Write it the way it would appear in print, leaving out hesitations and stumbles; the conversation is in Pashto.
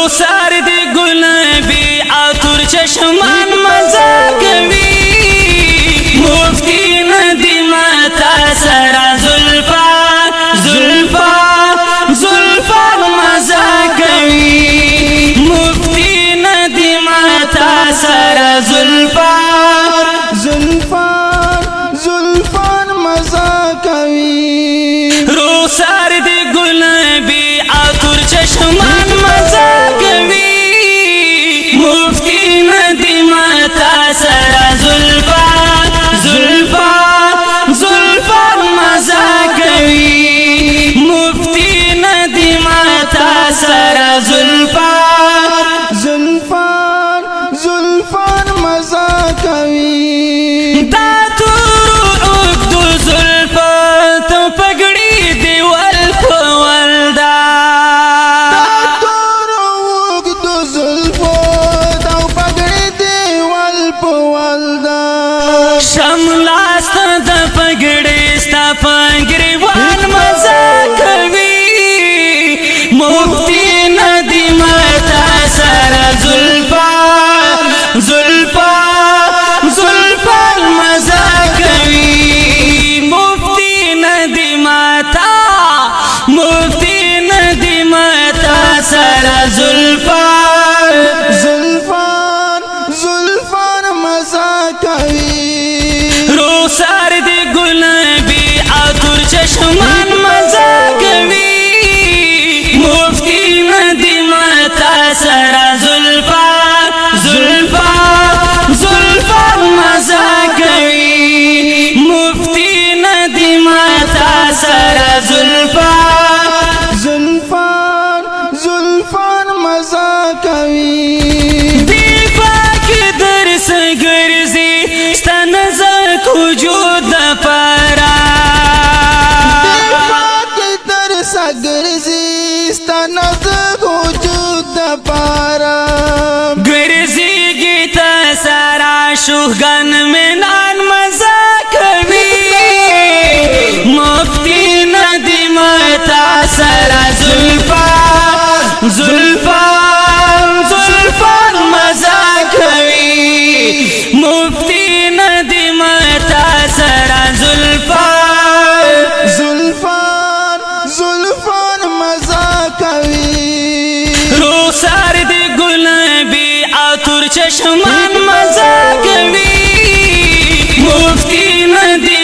سر دی گلابی عطر چشمان مزا کوي مفتی ندی ماتا سرا زلفا زلفا زلفا مزا کوي مفتی ندی ماتا سرا زلفا زلفا زلفا مزا کوي رو سر دی گلابی عطر چشمان مزا کوي مفتی ندی ماتا سرا زلفا زلفا زلفا مزا کوي مفتی ندی ماتا سرا زلفا زلفا زلفا مزا کوي دا تور عقدو زلفا تو پگڑی دیوال پوالدا تور عقدو زلفا تو پگڑی دیوال پوالدا شملاستا دا پگڑی ستا پگڑی وان مزا کوي مفتی ندی ماتا سرا زلفا زلفا زلفا مزا کوي مفتی ندی ماتا مفتی ندی ماتا سرا زلفا زلفا زلفا مزا کوي رو سر دی گلابی عطر چشمان مزا کوي مفتی ندی ماتا سرا زلفا زلفا زلفا مزا کوي مفتی ندی ماتا سرا زلفا زلفا زلفا مزا کوي دیفا کی در سگرزی ستا نظر وجود پارا در سگرزی ستا نظر وجود پارا گرزی گیتا سارا شوگن میں نان مزا کوي مفتی ندی ماتا سرا زلفا زلفا زلفا مزا کوي مفتی ندی ماتا سرا زلفا زلفا زلفا مزا کوي رو سر دی گلابی عطر چشمان مزا کوي مفتی ندی